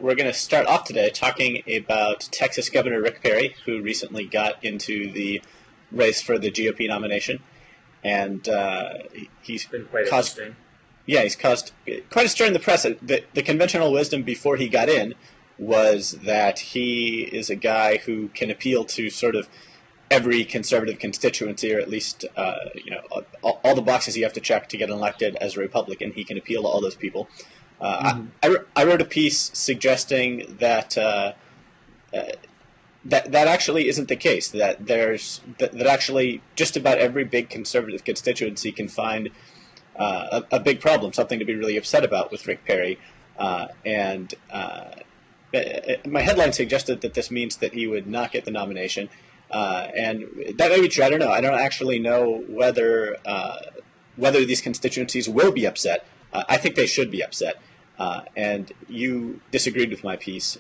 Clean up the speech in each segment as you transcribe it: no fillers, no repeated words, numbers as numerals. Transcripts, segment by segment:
we're going to start off today talking about Texas Governor Rick Perry, who recently got into the race for the GOP nomination, and he's been quite caused, interesting. Yeah, he's caused quite a stir in the press. The conventional wisdom before he got in was that he is a guy who can appeal to sort of every conservative constituency, or at least all the boxes you have to check to get elected as a Republican. He can appeal to all those people. I wrote a piece suggesting that that actually isn't the case. That that actually just about every big conservative constituency can find a big problem, something to be really upset about with Rick Perry. And my headline suggested that this means that he would not get the nomination. And that may be true. I don't know. I don't actually know whether these constituencies will be upset. I think they should be upset. And you disagreed with my piece.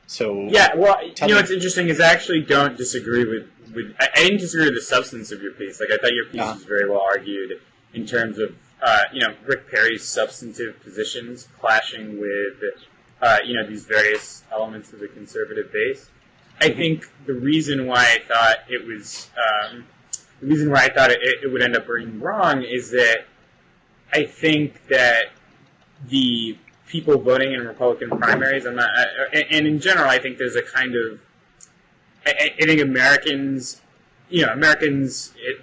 So yeah, well, what's interesting is I actually don't disagree with I didn't disagree with the substance of your piece. Like, I thought your piece was very well argued in terms of Rick Perry's substantive positions clashing with these various elements of the conservative base. I think the reason why I thought it was it would end up being wrong is that I think that the people voting in Republican primaries, and in general, I think there's a kind of, I think Americans,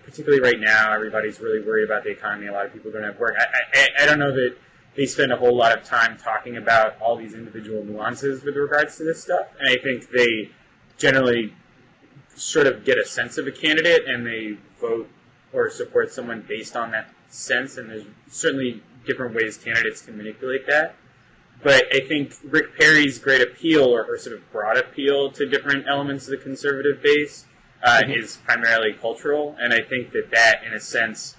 particularly right now, everybody's really worried about the economy. A lot of people don't have work. I don't know that they spend a whole lot of time talking about all these individual nuances with regards to this stuff, and I think they generally sort of get a sense of a candidate and they vote or support someone based on that sense, and there's certainly different ways candidates can manipulate that. But I think Rick Perry's great appeal, or sort of broad appeal to different elements of the conservative base, is primarily cultural, and I think that in a sense,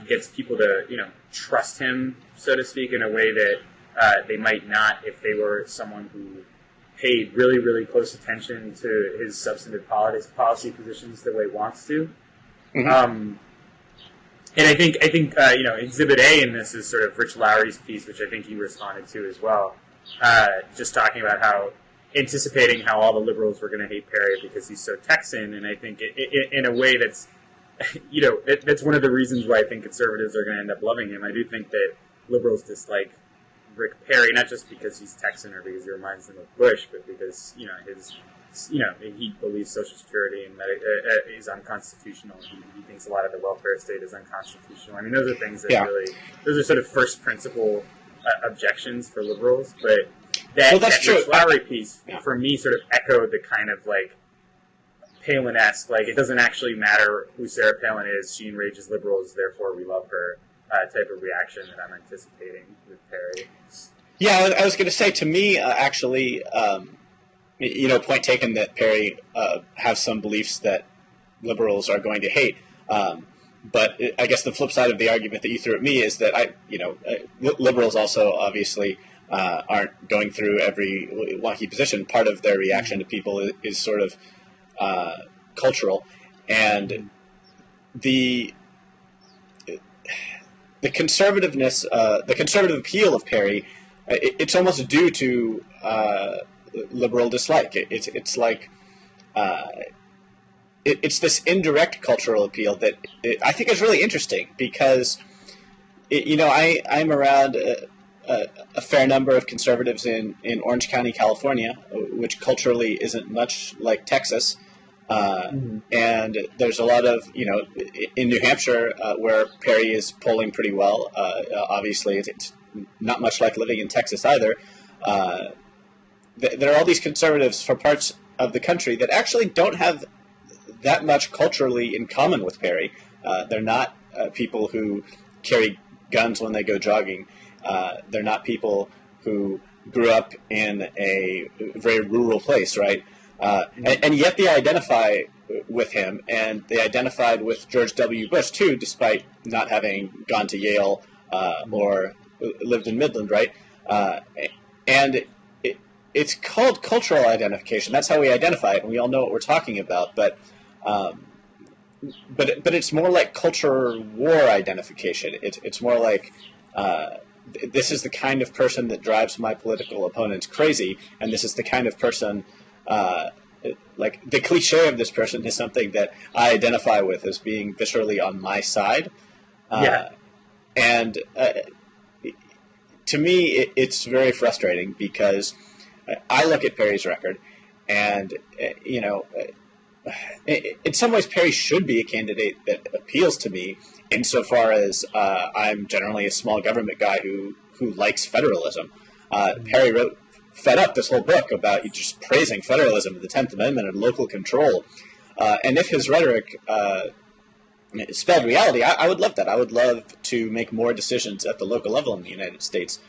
gets people to, trust him, so to speak, in a way that they might not if they were someone who paid really, really close attention to his substantive policy positions the way he wants to. And I think Exhibit A in this is sort of Rich Lowry's piece, which I think you responded to as well, just talking about anticipating how all the liberals were going to hate Perry because he's so Texan, and I think in a way that's, that's one of the reasons why I think conservatives are going to end up loving him. I do think that liberals dislike Rick Perry, not just because he's Texan or because he reminds them of Bush, but because, he believes Social Security and is unconstitutional. He thinks a lot of the welfare state is unconstitutional. I mean, those are things that those are sort of first principle objections for liberals. But that Rich Lowry piece, for me, sort of echoed the kind of like Palin-esque, like, it doesn't actually matter who Sarah Palin is, she enrages liberals, therefore we love her, type of reaction that I'm anticipating with Perry. Yeah, I was going to say, to me, actually, point taken that Perry has some beliefs that liberals are going to hate. But I guess the flip side of the argument that you threw at me is that liberals also obviously aren't going through every wonky position. Part of their reaction to people is sort of cultural, and the conservativeness, the conservative appeal of Perry, it's almost due to liberal dislike. It's like it's this indirect cultural appeal that I think is really interesting because I'm around a fair number of conservatives in Orange County, California, which culturally isn't much like Texas. And there's a lot of, in New Hampshire, where Perry is polling pretty well. Obviously, it's not much like living in Texas either. There are all these conservatives from parts of the country that actually don't have that much culturally in common with Perry. They're not people who carry guns when they go jogging. They're not people who grew up in a very rural place, right? And yet they identify with him, and they identified with George W. Bush, too, despite not having gone to Yale or lived in Midland, right? And it's called cultural identification. That's how we identify it, and we all know what we're talking about. But it's more like culture war identification. It's more like this is the kind of person that drives my political opponents crazy, and this is the kind of person, like the cliche of this person is something that I identify with as being viscerally on my side. And to me, it's very frustrating because I look at Perry's record, and in some ways, Perry should be a candidate that appeals to me, insofar as I'm generally a small government guy who likes federalism. Perry wrote Fed Up, this whole book about just praising federalism, the 10th Amendment, and local control. And if his rhetoric spelled reality, I would love that. I would love to make more decisions at the local level in the United States.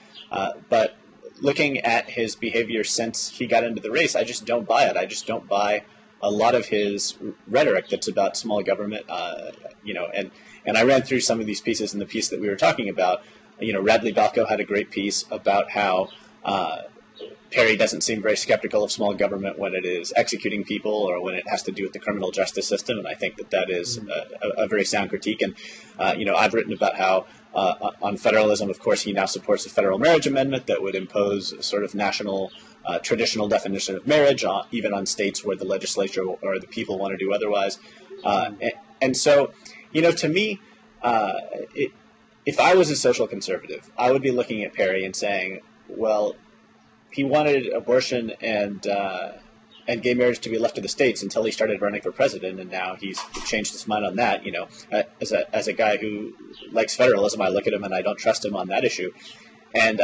But looking at his behavior since he got into the race, I just don't buy it. I just don't buy a lot of his rhetoric that's about small government, and I ran through some of these pieces in the piece that we were talking about. Radley Balco had a great piece about how Perry doesn't seem very skeptical of small government when it is executing people or when it has to do with the criminal justice system, and I think that is a very sound critique. And I've written about how on federalism, of course, he now supports the federal marriage amendment that would impose a sort of national traditional definition of marriage, even on states where the legislature or the people want to do otherwise. And so, to me, if I was a social conservative, I would be looking at Perry and saying, well, he wanted abortion and gay marriage to be left to the states until he started running for president, and now he's changed his mind on that. As a guy who likes federalism, I look at him and I don't trust him on that issue. And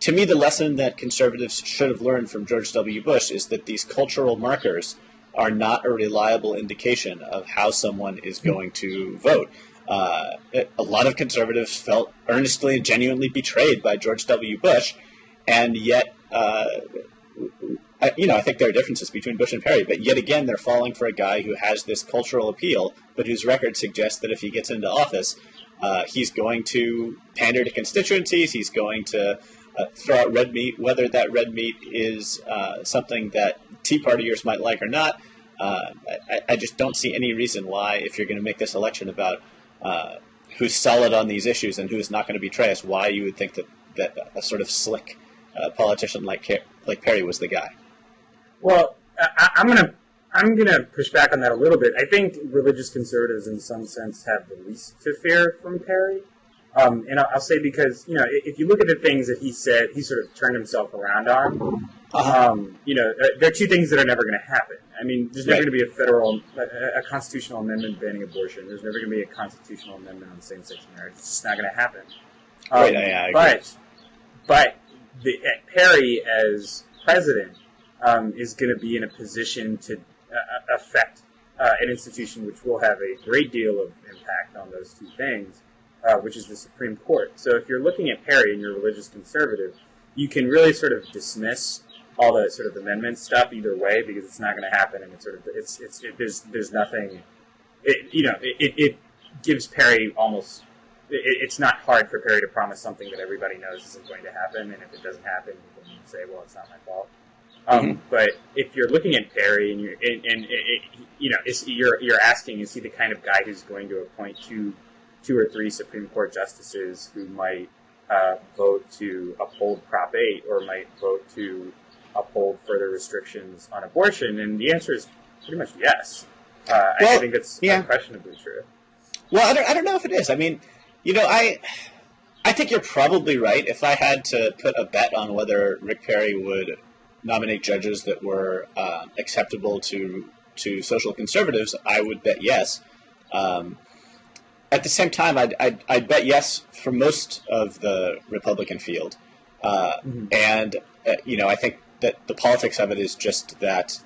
to me, the lesson that conservatives should have learned from George W. Bush is that these cultural markers are not a reliable indication of how someone is going to vote. A lot of conservatives felt earnestly and genuinely betrayed by George W. Bush, and yet, I think there are differences between Bush and Perry, but yet again, they're falling for a guy who has this cultural appeal, but whose record suggests that if he gets into office, he's going to pander to constituencies, he's going to throw out red meat, whether that red meat is something that Tea Partiers might like or not. I just don't see any reason why, if you're going to make this election about who's solid on these issues and who's not going to betray us, why you would think that a sort of slick politician like Perry was the guy. Well, I'm gonna push back on that a little bit. I think religious conservatives, in some sense, have the least to fear from Perry. And I'll say because, if you look at the things that he said, he sort of turned himself around on. There are two things that are never going to happen. I mean, there's never going to be a constitutional amendment banning abortion. There's never going to be a constitutional amendment on same-sex marriage. It's just not going to happen. But Perry, as president, is going to be in a position to affect an institution which will have a great deal of impact on those two things, which is the Supreme Court. So if you're looking at Perry and you're a religious conservative, you can really sort of dismiss all the sort of amendment stuff either way because it's not going to happen, and there's nothing. It gives Perry almost. It's not hard for Perry to promise something that everybody knows isn't going to happen, and if it doesn't happen, you can say, "Well, it's not my fault." But if you're looking at Perry and you're asking, is he the kind of guy who's going to appoint two or three Supreme Court justices who might vote to uphold Prop 8 or might vote to uphold further restrictions on abortion? And the answer is pretty much yes. I think it's unquestionably true. Well, I don't know if it is. I mean, I think you're probably right. If I had to put a bet on whether Rick Perry would nominate judges that were acceptable to social conservatives, I would bet yes. At the same time, I'd bet yes for most of the Republican field. And, I think that the politics of it is just that,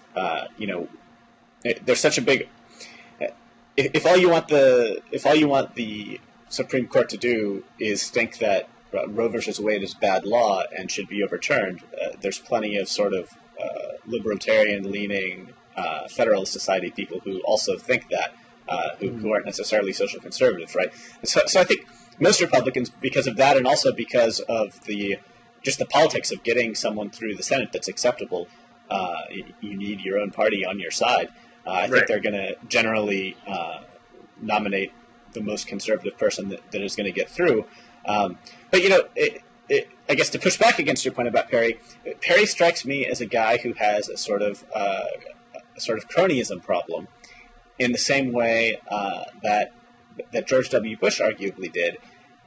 there's such a big... If all you want the Supreme Court to do is think that Roe versus Wade is bad law and should be overturned, there's plenty of sort of libertarian-leaning Federalist Society people who also think that, who aren't necessarily social conservative, right? So I think most Republicans, because of that, and also because of the politics of getting someone through the Senate that's acceptable, you need your own party on your side. I think they're going to generally nominate the most conservative person that is going to get through. But I guess to push back against your point about Perry, Perry strikes me as a guy who has a sort of cronyism problem, in the same way that George W. Bush arguably did.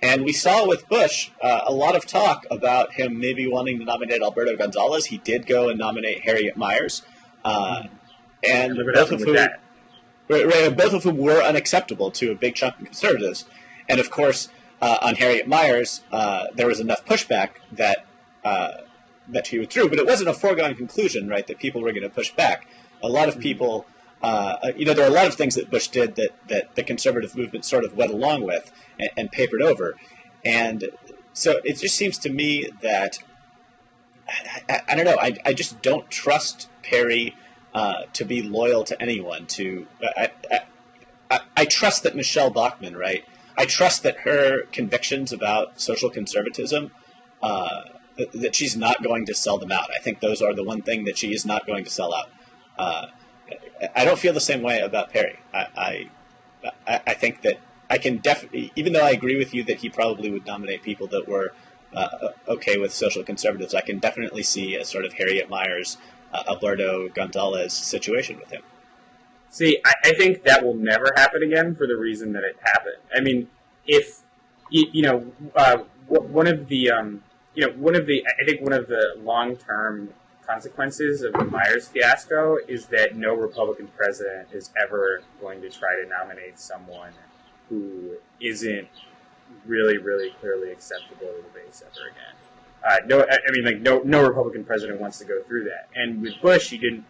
And we saw with Bush a lot of talk about him maybe wanting to nominate Alberto Gonzalez. He did go and nominate Harriet Miers, and both of whom were unacceptable to a big chunk of conservatives. And of course, on Harriet Miers, there was enough pushback that she withdrew, but it wasn't a foregone conclusion, right? That people were going to push back. A lot of people, there are a lot of things that Bush did that the conservative movement sort of went along with and papered over, and so it just seems to me that I don't know. I just don't trust Perry to be loyal to anyone. I trust that Michelle Bachmann, right? I trust that her convictions about social conservatism, that she's not going to sell them out. I think those are the one thing that she is not going to sell out. I don't feel the same way about Perry. I think that I can definitely, even though I agree with you that he probably would nominate people that were okay with social conservatives, I can definitely see a sort of Harriet Miers, Alberto Gonzalez situation with him. See, I think that will never happen again for the reason that it happened. I mean, if one of the long-term consequences of the Miers fiasco is that no Republican president is ever going to try to nominate someone who isn't really, really clearly acceptable to the base ever again. No Republican president wants to go through that. And with Bush, he didn't.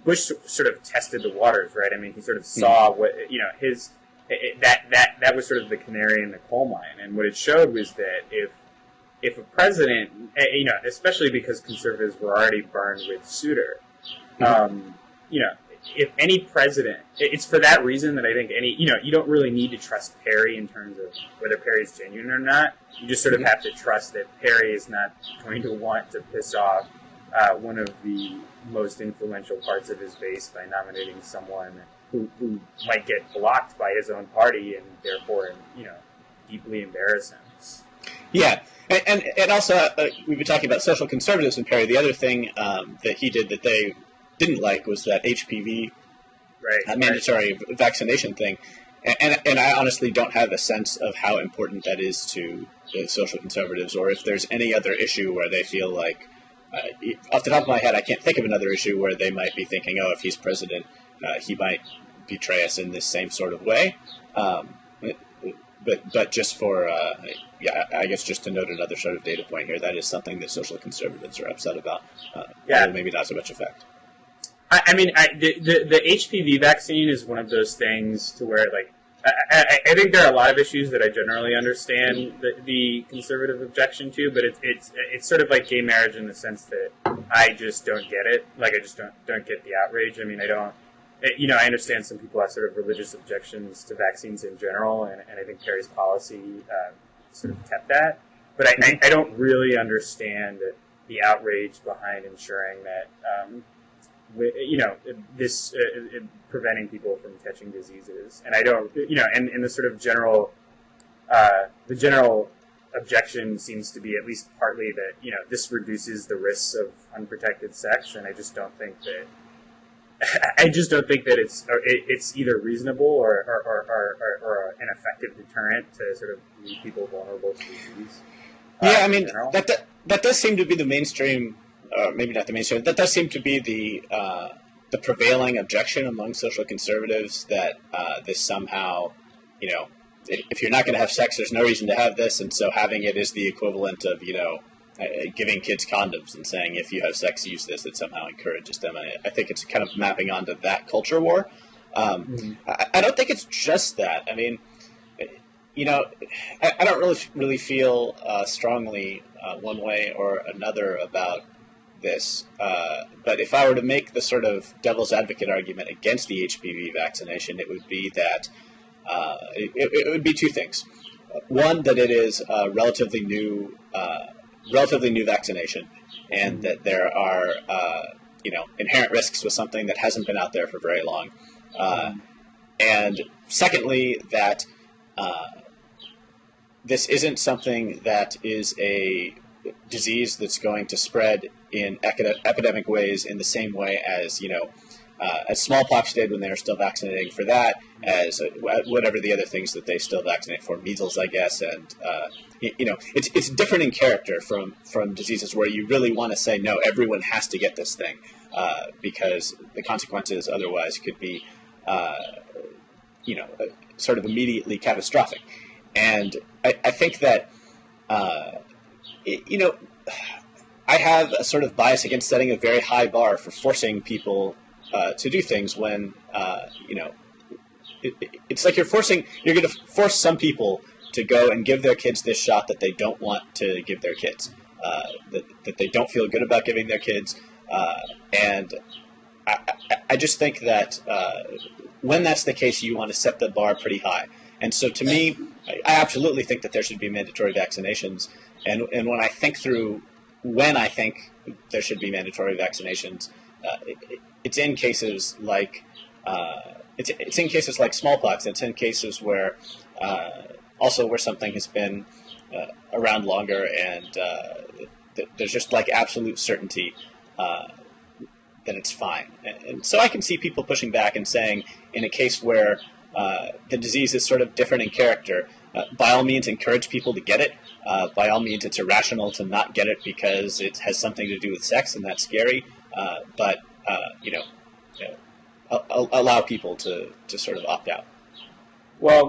Bush sort of tested the waters, right? I mean, he sort of saw what that was sort of the canary in the coal mine, and what it showed was that if a president, especially because conservatives were already burned with Souter, if any president, it's for that reason that I think you don't really need to trust Perry in terms of whether Perry is genuine or not. You just sort of have to trust that Perry is not going to want to piss off one of the most influential parts of his base by nominating someone who might get blocked by his own party and therefore, deeply embarrass him. Yeah. And also, we've been talking about social conservatives and Perry. The other thing that he did that they didn't like was that HPV mandatory vaccination thing. And I honestly don't have a sense of how important that is to the social conservatives, or if there's any other issue where they feel like, off the top of my head, I can't think of another issue where they might be thinking, if he's president, he might betray us in this same sort of way. But just for, I guess just to note another sort of data point here, that is something that social conservatives are upset about. Maybe not so much effect. The HPV vaccine is one of those things to where, I think there are a lot of issues that I generally understand the conservative objection to, but it's sort of like gay marriage in the sense that I just don't get it. I just don't get the outrage. I mean, I understand some people have sort of religious objections to vaccines in general, and I think Perry's policy sort of kept that. But I don't really understand the outrage behind ensuring that, this preventing people from catching diseases. And I don't, and the sort of general objection seems to be at least partly that, this reduces the risks of unprotected sex, and I just don't think that it's either reasonable or an effective deterrent to sort of leave people vulnerable to disease. That does seem to be the mainstream, maybe not the mainstream. That does seem to be the prevailing objection among social conservatives, that this somehow, if you're not going to have sex, there's no reason to have this, and so having it is the equivalent of, giving kids condoms and saying if you have sex, use this. It somehow encourages them. I think it's kind of mapping onto that culture war. I don't think it's just that. I mean, I don't really feel strongly one way or another about this. But if I were to make the sort of devil's advocate argument against the HPV vaccination, it would be that it would be two things. One, that it is a relatively new vaccination, and that there are inherent risks with something that hasn't been out there for very long. And secondly, that this isn't something that is a disease that's going to spread in epidemic ways in the same way as, as smallpox did when they were still vaccinating for that, as whatever the other things that they still vaccinate for, measles, I guess, and it's different in character from diseases where you really want to say no, everyone has to get this thing because the consequences otherwise could be, sort of immediately catastrophic. And I think that I have a sort of bias against setting a very high bar for forcing people to do things when, it's like you're going to force some people to go and give their kids this shot that they don't want to give their kids, that they don't feel good about giving their kids. And I just think that when that's the case, you want to set the bar pretty high. And so to me, I absolutely think that there should be mandatory vaccinations. And when I think through when I think there should be mandatory vaccinations, it's in cases like it's in cases like smallpox. It's in cases where also where something has been around longer and there's just like absolute certainty that it's fine. And so I can see people pushing back and saying, in a case where the disease is sort of different in character, by all means encourage people to get it. By all means, it's irrational to not get it because it has something to do with sex, and that's scary. But allow people to sort of opt out. Well,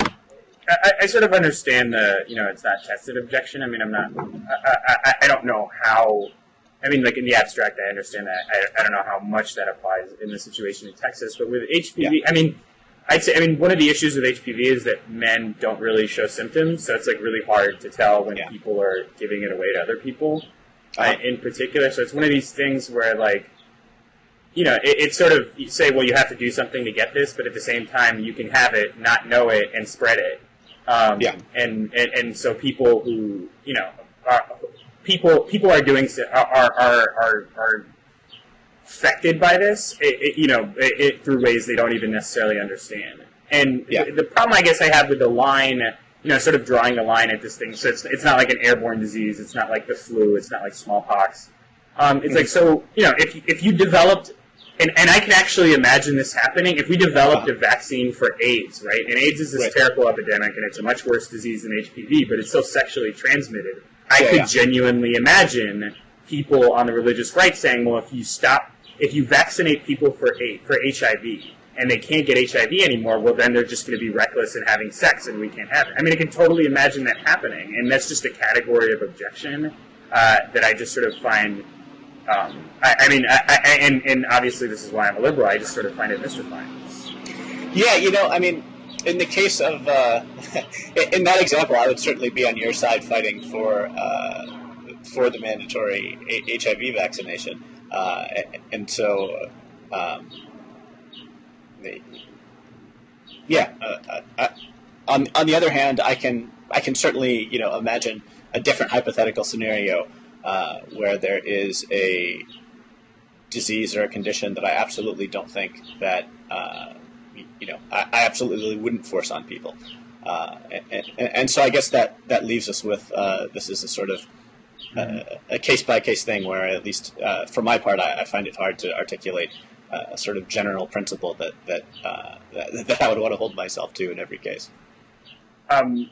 I sort of understand the, it's not tested objection. I mean, I don't know how, like in the abstract, I understand that. I don't know how much that applies in the situation in Texas, but with HPV, yeah. I'd say, one of the issues with HPV is that men don't really show symptoms, so it's like really hard to tell when people are giving it away to other people, in particular. So it's one of these things where, like, it's sort of, you say, well, you have to do something to get this, but at the same time, you can have it, not know it, and spread it. And so people who, people are doing, are affected by this, through ways they don't even necessarily understand. And the problem I guess I have with the line, sort of drawing the line at this thing, so it's not like an airborne disease, it's not like the flu, it's not like smallpox. It's like, so, if you developed, and I can actually imagine this happening, if we developed a vaccine for AIDS, right? And AIDS is this terrible epidemic, and it's a much worse disease than HPV, but it's still sexually transmitted. I could genuinely imagine people on the religious right saying, well, if you vaccinate people for HIV and they can't get HIV anymore, well, then they're just going to be reckless and having sex and we can't have it. I can totally imagine that happening, and that's just a category of objection that I just sort of find, and obviously this is why I'm a liberal, I just sort of find it mystifying. Yeah, in the case of, in that example, I would certainly be on your side fighting for the mandatory HIV vaccination. And so, on the other hand, I can certainly, imagine a different hypothetical scenario where there is a disease or a condition that I absolutely don't think that, I absolutely wouldn't force on people. And so I guess that leaves us with this is a sort of a case-by-case thing where, at least for my part, I find it hard to articulate a sort of general principle that I would want to hold myself to in every case.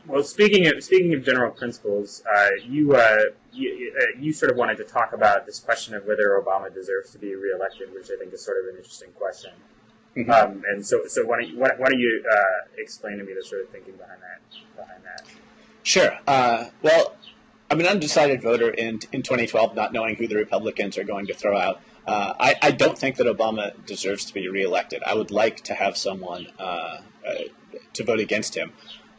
Well, speaking of general principles, you sort of wanted to talk about this question of whether Obama deserves to be reelected, which I think is sort of an interesting question. Mm-hmm. And so why don't you explain to me the sort of thinking behind that? Sure. Well, I'm an undecided voter in 2012, not knowing who the Republicans are going to throw out. I don't think that Obama deserves to be reelected. I would like to have someone to vote against him.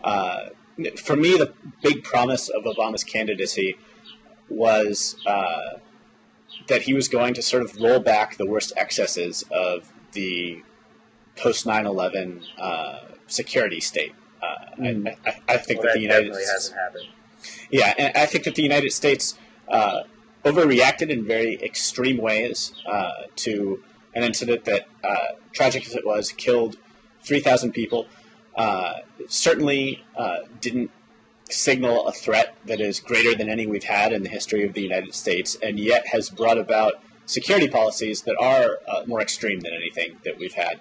For me, the big promise of Obama's candidacy was that he was going to sort of roll back the worst excesses of the post 9/11 security state. I think that the United States hasn't happened. Yeah, and I think that the United States overreacted in very extreme ways to an incident that, tragic as it was, killed 3,000 people. Certainly didn't signal a threat that is greater than any we've had in the history of the United States, and yet has brought about security policies that are more extreme than anything that we've had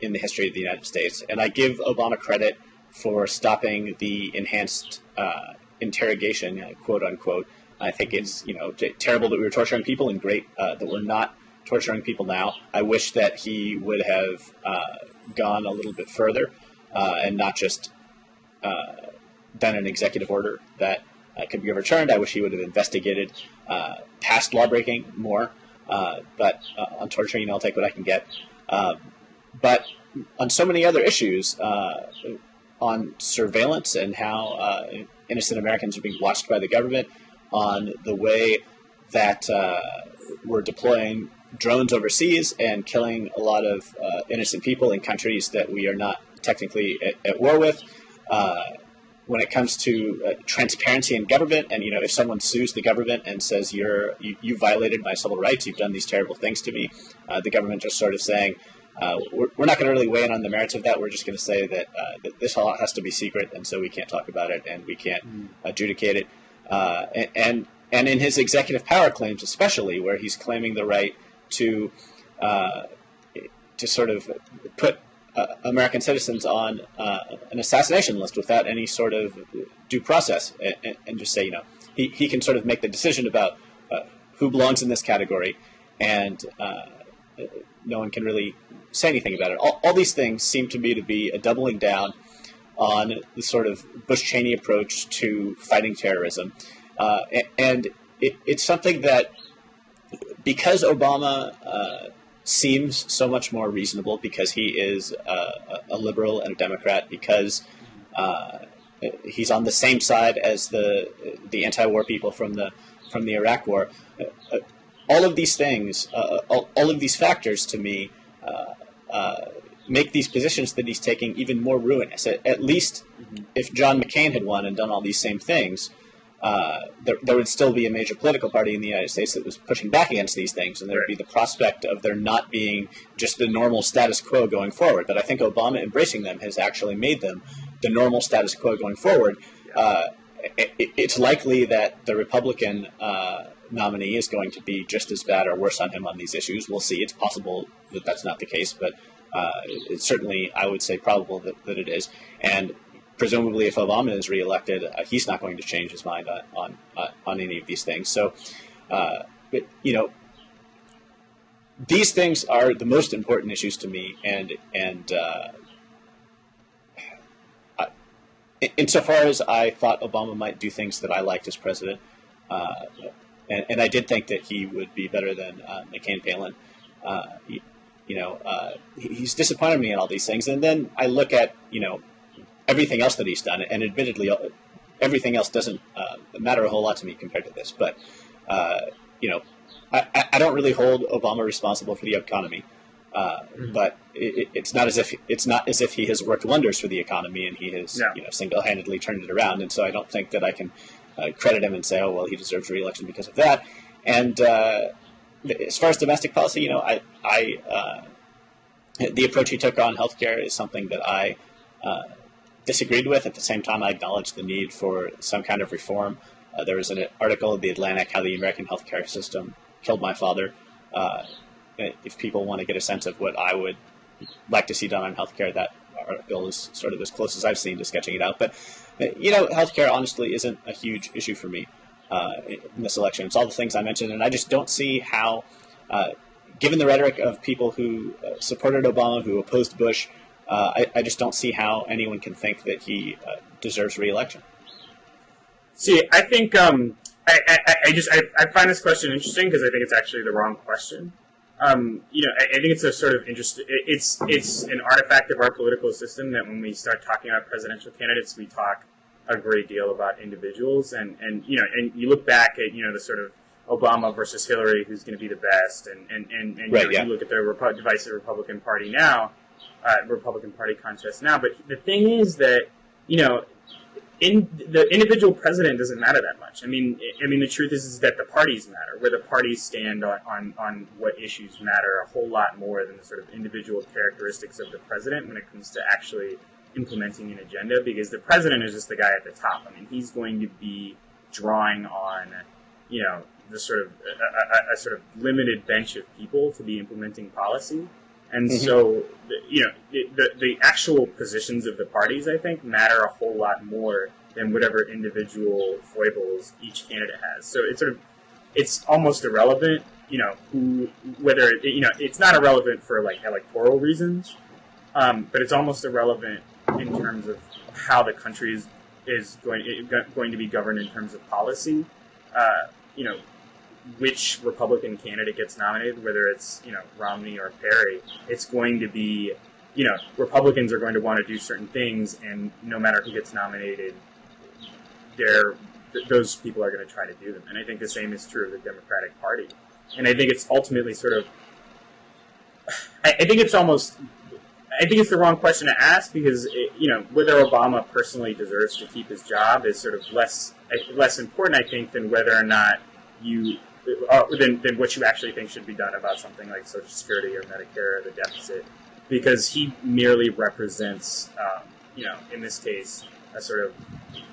in the history of the United States. And I give Obama credit for stopping the enhanced interrogation, quote unquote. I think it's terrible that we were torturing people, and great that we're not torturing people now. I wish that he would have gone a little bit further and not just done an executive order that could be overturned. I wish he would have investigated past lawbreaking more. But on torture, I'll take what I can get. But on so many other issues, on surveillance and how innocent Americans are being watched by the government, on the way that we're deploying drones overseas and killing a lot of innocent people in countries that we are not technically at war with. When it comes to transparency in government, and if someone sues the government and says you violated my civil rights, you've done these terrible things to me, the government just sort of saying, we're not going to really weigh in on the merits of that. We're just going to say that this all has to be secret, and so we can't talk about it and we can't adjudicate it. And in his executive power claims, especially, where he's claiming the right to sort of put American citizens on an assassination list without any sort of due process, and just say, he can sort of make the decision about who belongs in this category, and no one can really say anything about it. All these things seem to me to be a doubling down on the sort of Bush-Cheney approach to fighting terrorism. And it's something that, because Obama seems so much more reasonable, because he is a liberal and a Democrat, because he's on the same side as the anti-war people from the Iraq War. All of these things, all of these factors, to me, make these positions that he's taking even more ruinous. At least, if John McCain had won and done all these same things, there would still be a major political party in the United States that was pushing back against these things, and there would be the prospect of there not being just the normal status quo going forward. But I think Obama embracing them has actually made them the normal status quo going forward. It's likely that the Republican nominee is going to be just as bad or worse on him on these issues. We'll see. It's possible that that's not the case, but it's certainly, I would say, probable that it is. And presumably, if Obama is reelected, he's not going to change his mind on any of these things. So, these things are the most important issues to me. And insofar as I thought Obama might do things that I liked as president, and I did think that he would be better than McCain-Palin. He's disappointed me in all these things. And then I look at, everything else that he's done, and admittedly, everything else doesn't matter a whole lot to me compared to this. But I don't really hold Obama responsible for the economy. But it's not as if he has worked wonders for the economy and he has single-handedly turned it around. And so I don't think that I can credit him and say, oh well, he deserves re-election because of that. And as far as domestic policy, the approach he took on healthcare is something that I disagreed with. At the same time, I acknowledge the need for some kind of reform. There was an article in The Atlantic, How the American Healthcare System Killed My Father. If people want to get a sense of what I would like to see done on healthcare, that article is sort of as close as I've seen to sketching it out. But, healthcare honestly isn't a huge issue for me in this election. It's all the things I mentioned, and I just don't see how, given the rhetoric of people who supported Obama, who opposed Bush, I just don't see how anyone can think that he deserves re-election. See, I think I find this question interesting because I think it's actually the wrong question. I think it's a sort of interesting. It's an artifact of our political system that when we start talking about presidential candidates, we talk a great deal about individuals, and you look back at the sort of Obama versus Hillary, who's going to be the best, and you look at the divisive Republican Party now. Republican Party contest now, but the thing is that the individual president doesn't matter that much. I mean, the truth is that the parties matter. Where the parties stand on what issues matter a whole lot more than the sort of individual characteristics of the president when it comes to actually implementing an agenda, because the president is just the guy at the top. I mean, he's going to be drawing on, the sort of a sort of limited bench of people to be implementing policy. And so, the actual positions of the parties, I think, matter a whole lot more than whatever individual foibles each candidate has. So it's almost irrelevant, it's not irrelevant for like electoral reasons, but it's almost irrelevant in terms of how the country is going to be governed in terms of policy. Which Republican candidate gets nominated, whether it's, Romney or Perry, it's going to be, Republicans are going to want to do certain things, and no matter who gets nominated, those people are going to try to do them. And I think the same is true of the Democratic Party. And I think it's ultimately sort of, I think it's the wrong question to ask, because, whether Obama personally deserves to keep his job is sort of less important, I think, than whether or not than what you actually think should be done about something like Social Security or Medicare or the deficit, because he merely represents, in this case, a sort of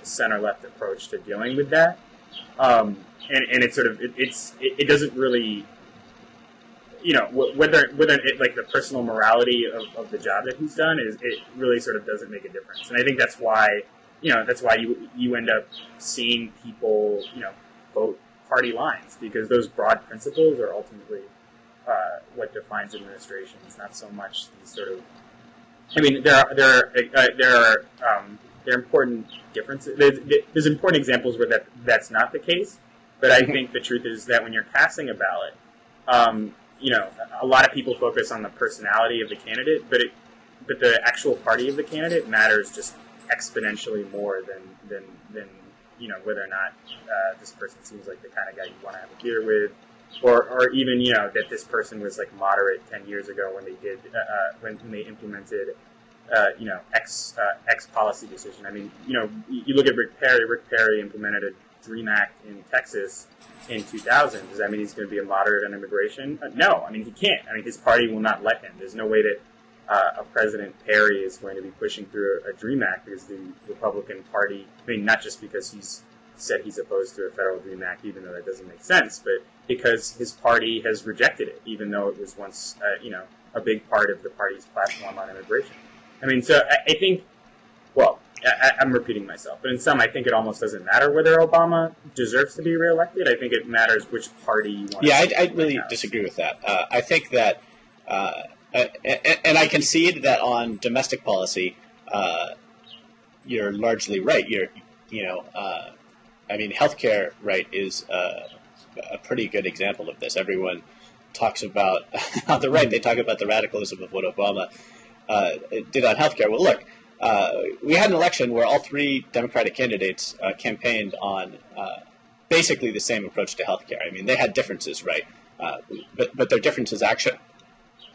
center-left approach to dealing with that, and it's sort of it doesn't really, whether the personal morality of the job that he's done it really sort of doesn't make a difference, and I think that's why you end up seeing people vote party lines, because those broad principles are ultimately what defines administrations, not so much these sort of. I mean, there are important differences. There's important examples where that's not the case, but I think the truth is that when you're casting a ballot, a lot of people focus on the personality of the candidate, but the actual party of the candidate matters just exponentially more than whether or not this person seems like the kind of guy you want to have a beer with, or even that this person was like moderate 10 years ago when they did when they implemented X policy decision. I mean, you look at Rick Perry. Rick Perry implemented a DREAM Act in Texas in 2000. Does that mean he's going to be a moderate on immigration? No, I mean he can't. I mean his party will not let him. There's no way that a President Perry is going to be pushing through a DREAM Act, because the Republican Party, I mean, not just because he's said he's opposed to a federal DREAM Act, even though that doesn't make sense, but because his party has rejected it, even though it was once, a big part of the party's platform on immigration. I mean, so I think, I'm repeating myself, but in some, I think it almost doesn't matter whether Obama deserves to be reelected. I think it matters which party you want to. Yeah, I really disagree with that. I think that. And I concede that on domestic policy, you're largely right. Healthcare, right, is a pretty good example of this. Everyone talks about, on the right, they talk about the radicalism of what Obama did on healthcare. Well, look, we had an election where all three Democratic candidates campaigned on basically the same approach to healthcare. I mean, they had differences, right? But their differences actually.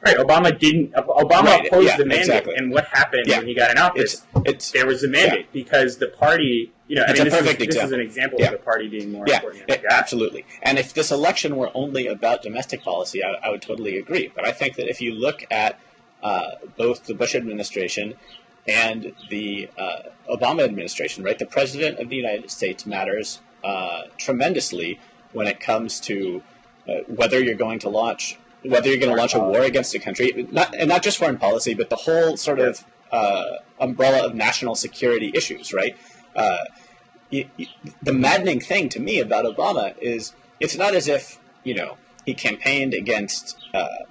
Right, Obama opposed the mandate, exactly. And what happened when he got in office? There was a mandate because the party, this is an example of the party being more important than the guy. Absolutely. And if this election were only about domestic policy, I would totally agree. But I think that if you look at both the Bush administration and the Obama administration, right, the President of the United States matters tremendously when it comes to whether you're going to launch a war against a country, not just foreign policy, but the whole sort of umbrella of national security issues, right? The maddening thing to me about Obama is it's not as if, he campaigned against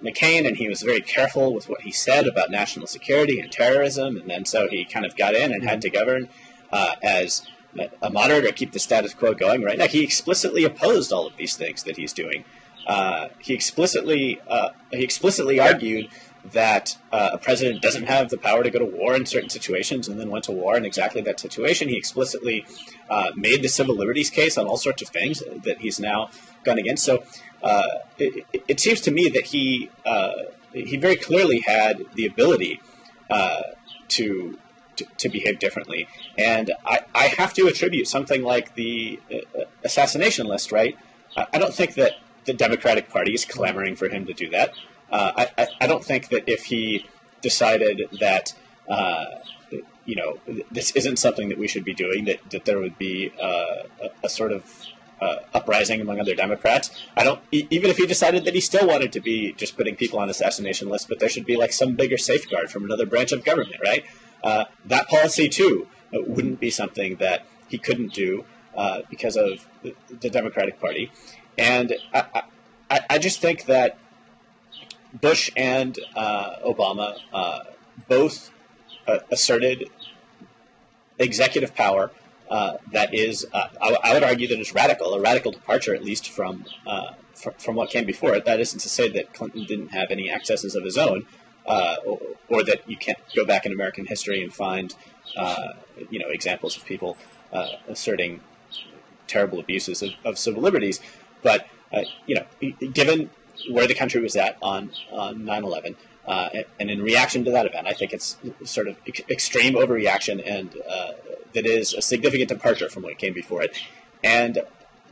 McCain and he was very careful with what he said about national security and terrorism, and then so he kind of got in and had to govern as a moderate or keep the status quo going. Right now, he explicitly opposed all of these things that he's doing. He explicitly argued that a president doesn't have the power to go to war in certain situations, and then went to war in exactly that situation. He explicitly made the civil liberties case on all sorts of things that he's now gone against. So it seems to me that he very clearly had the ability to behave differently, and I have to attribute something like the assassination list, right? I don't think that the Democratic Party is clamoring for him to do that. I don't think that if he decided that this isn't something that we should be doing, that there would be a sort of uprising among other Democrats. Even if he decided that he still wanted to be just putting people on assassination lists, but there should be like some bigger safeguard from another branch of government, right? That policy too wouldn't be something that he couldn't do because of the Democratic Party. And I just think that Bush and Obama both asserted executive power that is, I would argue that is a radical departure, at least from what came before it. That isn't to say that Clinton didn't have any excesses of his own, or that you can't go back in American history and find, examples of people asserting terrible abuses of civil liberties. But, given where the country was at on 9/11, and in reaction to that event, I think it's sort of extreme overreaction, and that is a significant departure from what came before it. And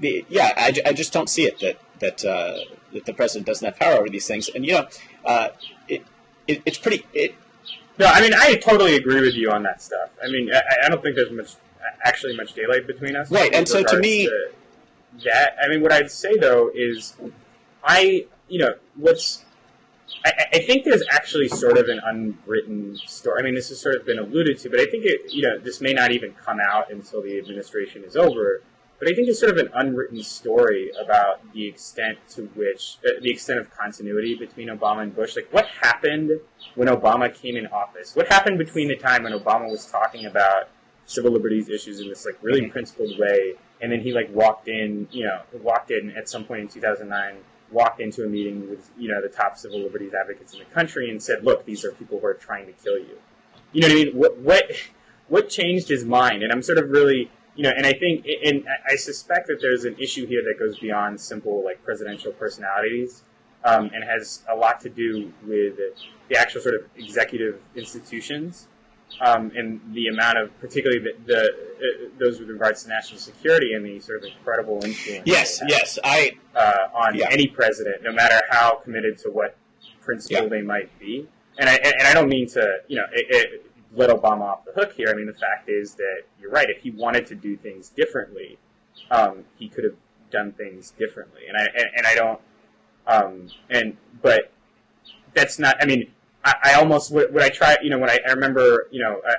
I just don't see it that the president doesn't have power over these things. And it's pretty. No, I mean, I totally agree with you on that stuff. I mean, I don't think there's much daylight between us. Right, and so to me, what I'd say though is, I think there's actually sort of an unwritten story. I mean, this has sort of been alluded to, but I think this may not even come out until the administration is over. But I think there's sort of an unwritten story about the extent of continuity between Obama and Bush. Like, what happened when Obama came in office? What happened between the time when Obama was talking about civil liberties issues in this really principled way, and then he walked in at some point in 2009. Walked into a meeting with the top civil liberties advocates in the country and said, "Look, these are people who are trying to kill you." You know what I mean? What changed his mind? And I'm sort of really, and I think, and I suspect that there's an issue here that goes beyond simple presidential personalities, and has a lot to do with the actual sort of executive institutions, and the amount of, particularly those with regards to national security and the sort of incredible influence. On any president, no matter how committed to what principle they might be. And I don't mean to let Obama off the hook here. I mean, the fact is that you're right. If he wanted to do things differently, he could have done things differently. And I don't. But that's not. I mean. I almost, when I try, when I remember,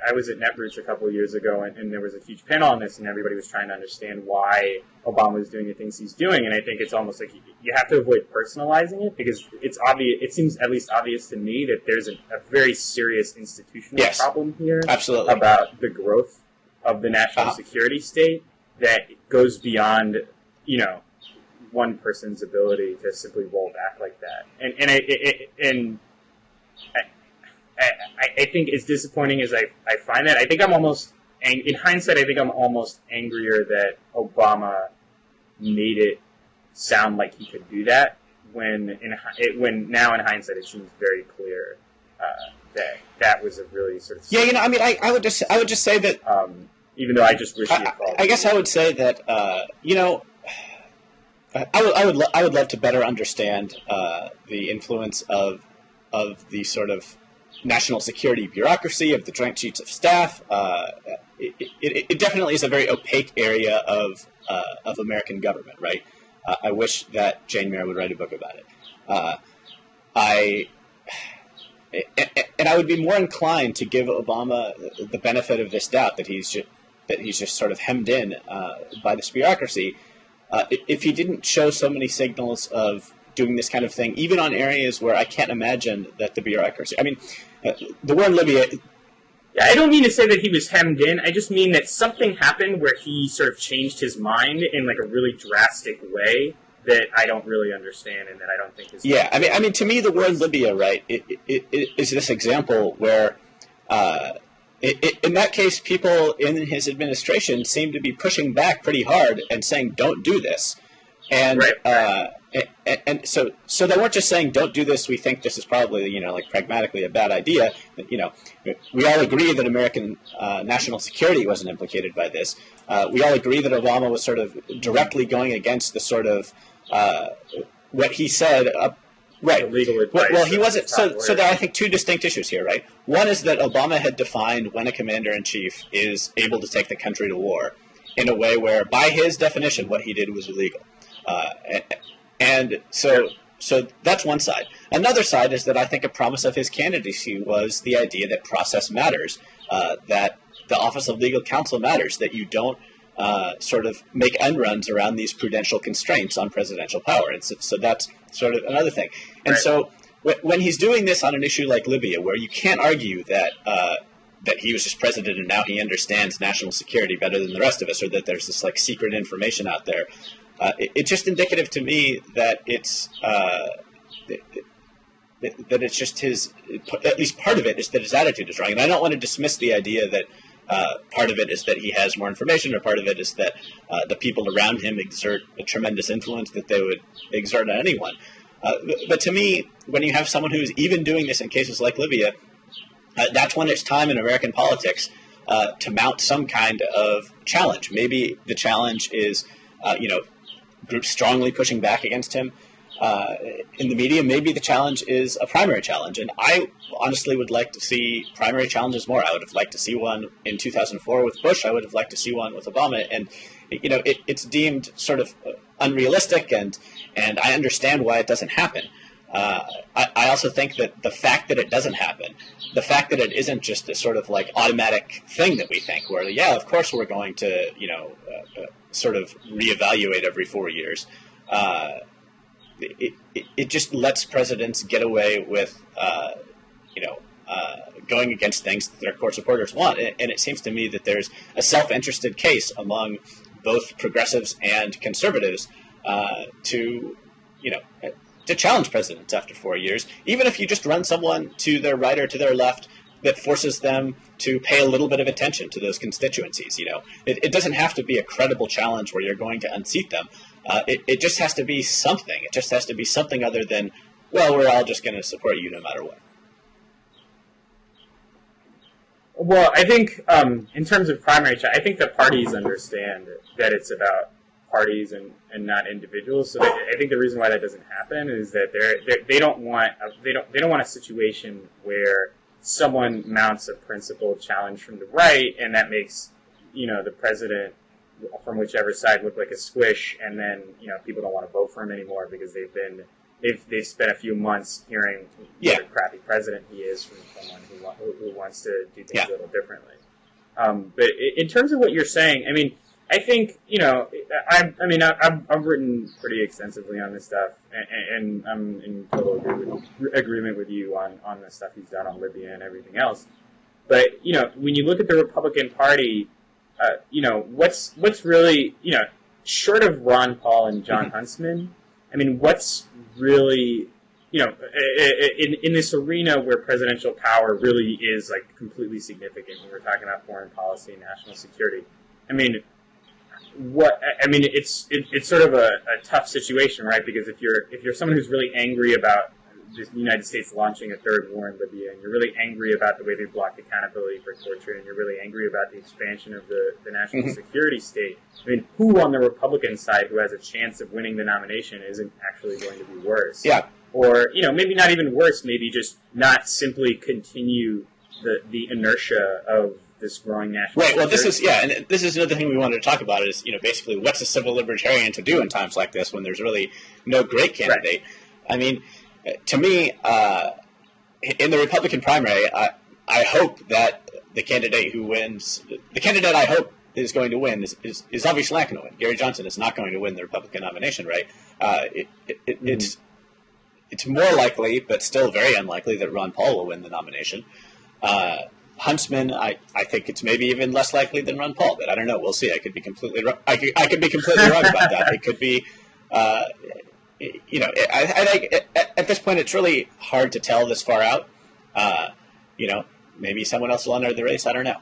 I was at Netroots a couple of years ago, and there was a huge panel on this, and everybody was trying to understand why Obama was doing the things he's doing, and I think it's almost like you have to avoid personalizing it, because it's obvious, it seems at least obvious to me that there's a very serious institutional problem here. Absolutely. About the growth of the national security state that goes beyond, one person's ability to simply roll back like that. I think as disappointing as I find that, I think I'm almost, in hindsight, I think I'm almost angrier that Obama made it sound like he could do that, when now in hindsight it seems very clear that was a really sort of... Yeah, I would just say that... even though I just wish he had followed. I guess I would say that, I would love to better understand the influence of the sort of national security bureaucracy, of the Joint Chiefs of Staff. It definitely is a very opaque area of American government, right? I wish that Jane Mayer would write a book about it. I would be more inclined to give Obama the benefit of this doubt that he's just sort of hemmed in by this bureaucracy, if he didn't show so many signals of doing this kind of thing, even on areas where I can't imagine that the bureaucracy... I mean, the war in Libya... Yeah, I don't mean to say that he was hemmed in. I just mean that something happened where he sort of changed his mind in a really drastic way that I don't really understand, and that I don't think is... Yeah, I mean, to me, the war in Libya, right, it is this example where, in that case, people in his administration seem to be pushing back pretty hard and saying, "Don't do this," and and so they weren't just saying, "Don't do this. We think this is probably pragmatically a bad idea." We all agree that American national security wasn't implicated by this. We all agree that Obama was sort of directly going against the sort of what he said Right. legal advice. Well, he wasn't. So there are, I think, two distinct issues here, right? One is that Obama had defined when a commander-in-chief is able to take the country to war in a way where, by his definition, what he did was illegal. And so that's one side. Another side is that I think a promise of his candidacy was the idea that process matters, that the Office of Legal Counsel matters, that you don't sort of make end runs around these prudential constraints on presidential power. And so that's sort of another thing. And so when he's doing this on an issue like Libya, where you can't argue that that he was just president and now he understands national security better than the rest of us, or that there's this like secret information out there, it's just indicative to me that it's just his, at least part of it is that his attitude is wrong. And I don't want to dismiss the idea that part of it is that he has more information, or part of it is that the people around him exert a tremendous influence that they would exert on anyone. But to me, when you have someone who's even doing this in cases like Libya, that's when it's time in American politics to mount some kind of challenge. Maybe the challenge is, groups strongly pushing back against him in the media. Maybe the challenge is a primary challenge. And I honestly would like to see primary challenges more. I would have liked to see one in 2004 with Bush. I would have liked to see one with Obama. And, it's deemed sort of unrealistic, and I understand why it doesn't happen. I also think that the fact that it doesn't happen, the fact that it isn't just a sort of like automatic thing that we think, where, yeah, of course we're going to, sort of reevaluate every 4 years. It just lets presidents get away with, going against things that their core supporters want. And it seems to me that there's a self-interested case among both progressives and conservatives to challenge presidents after 4 years, even if you just run someone to their right or to their left that forces them to pay a little bit of attention to those constituencies. It doesn't have to be a credible challenge where you're going to unseat them. It just has to be something. It just has to be something other than, well, we're all just going to support you no matter what. Well, I think in terms of primary, I think the parties understand that it's about parties and not individuals. So I think the reason why that doesn't happen is that they don't want a situation where someone mounts a principled challenge from the right, and that makes the president from whichever side look like a squish, and then people don't want to vote for him anymore because they've spent a few months hearing what a crappy president he is from someone who wants to do things a little differently. But in terms of what you're saying, I mean, I think I've written pretty extensively on this stuff, and I'm in total agreement with you on the stuff he's done on Libya and everything else. But when you look at the Republican Party, what's really short of Ron Paul and John Huntsman, I mean, what's really in this arena where presidential power really is like completely significant when we're talking about foreign policy and national security. I mean, it's sort of a tough situation, right? Because if you're someone who's really angry about the United States launching a third war in Libya, and you're really angry about the way they blocked accountability for torture, and you're really angry about the expansion of the national security state, I mean, who on the Republican side who has a chance of winning the nomination isn't actually going to be worse? Yeah. Or, maybe not even worse, maybe just not simply continue the inertia of this growing national Right, well, this is another thing we wanted to talk about is, basically what's a civil libertarian to do in times like this when there's really no great candidate. Right. I mean, to me, in the Republican primary, I hope that the candidate who wins, the candidate I hope is going to win is obviously not going to win. Gary Johnson is not going to win the Republican nomination, right? It's more likely, but still very unlikely, that Ron Paul will win the nomination. Huntsman, I think it's maybe even less likely than Ron Paul, but I don't know. We'll see. I could be completely wrong. I could be completely wrong about that. It could be, I think at this point it's really hard to tell this far out. Maybe someone else will enter the race. I don't know.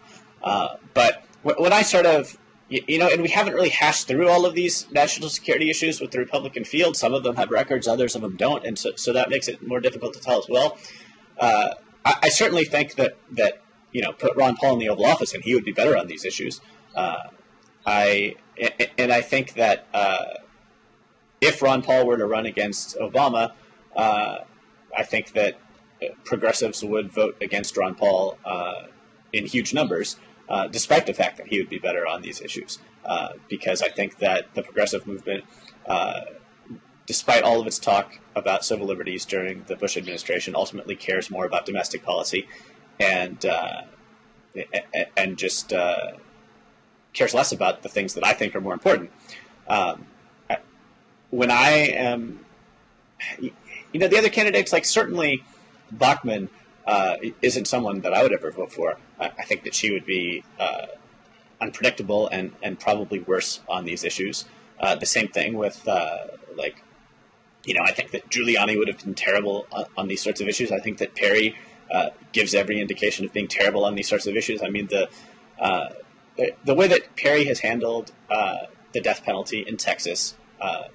But when I sort of, and we haven't really hashed through all of these national security issues with the Republican field. Some of them have records, others of them don't, and so that makes it more difficult to tell as well. I certainly think that put Ron Paul in the Oval Office and he would be better on these issues. I think that if Ron Paul were to run against Obama, I think that progressives would vote against Ron Paul in huge numbers, despite the fact that he would be better on these issues. Because I think that the progressive movement, despite all of its talk about civil liberties during the Bush administration, ultimately cares more about domestic policy and just cares less about the things that I think are more important. When I am, the other candidates, like certainly Bachmann isn't someone that I would ever vote for. I think that she would be unpredictable and probably worse on these issues. The same thing with I think that Giuliani would have been terrible on these sorts of issues. I think that Perry gives every indication of being terrible on these sorts of issues. I mean, the way that Perry has handled the death penalty in Texas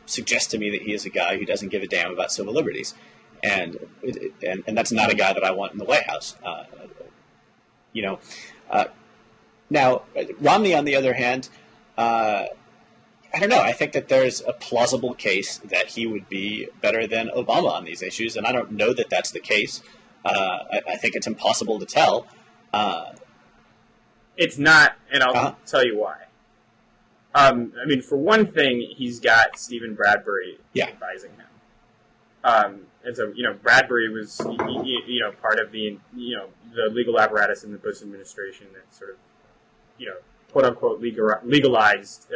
suggests to me that he is a guy who doesn't give a damn about civil liberties, and that's not a guy that I want in the White House. Now Romney, on the other hand, I don't know. I think that there's a plausible case that he would be better than Obama on these issues, and I don't know that that's the case. I think it's impossible to tell. It's not, and I'll tell you why. For one thing, he's got Stephen Bradbury advising him. And so, Bradbury was, part of the legal apparatus in the Bush administration that sort of, quote unquote, legalized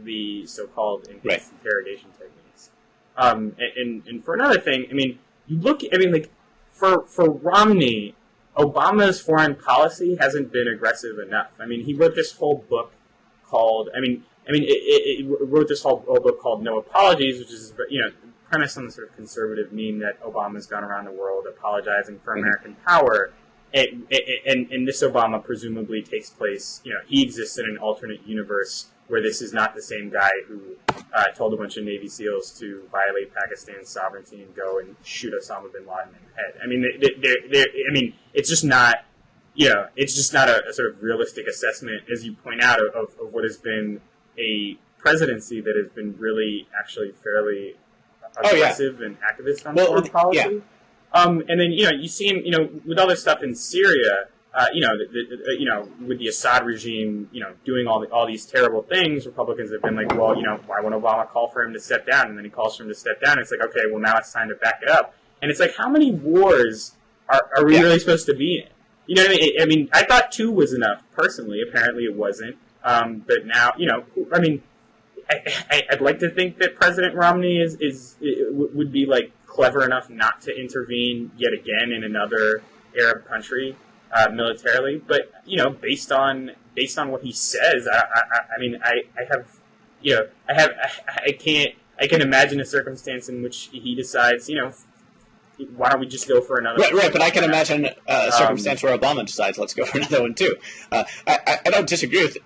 the so-called enhanced interrogation techniques. And for another thing, you look, for Romney, Obama's foreign policy hasn't been aggressive enough. He wrote this whole book called, wrote this whole book called No Apologies, which is, premised on the sort of conservative meme that Obama's gone around the world apologizing for American power. And this Obama presumably takes place, he exists in an alternate universe where this is not the same guy who told a bunch of Navy SEALs to violate Pakistan's sovereignty and go and shoot Osama bin Laden in the head. It's just not, it's just not a sort of realistic assessment, as you point out, of what has been a presidency that has been really actually fairly aggressive and activist on foreign policy. Yeah. And then, you see him, with all this stuff in Syria, with the Assad regime, doing all these terrible things, Republicans have been like, well, why won't Obama call for him to step down? And then he calls for him to step down. And it's like, okay, well, now it's time to back it up. And it's like, how many wars are we really supposed to be in? You know what I mean? I thought 2 was enough, personally. Apparently it wasn't. But now, I'd like to think that President Romney would be, clever enough not to intervene yet again in another Arab country militarily, but based on what he says, I can imagine a circumstance in which he decides, why don't we just go for another? Right. But I can imagine a circumstance where Obama decides, let's go for another one too. I don't disagree with.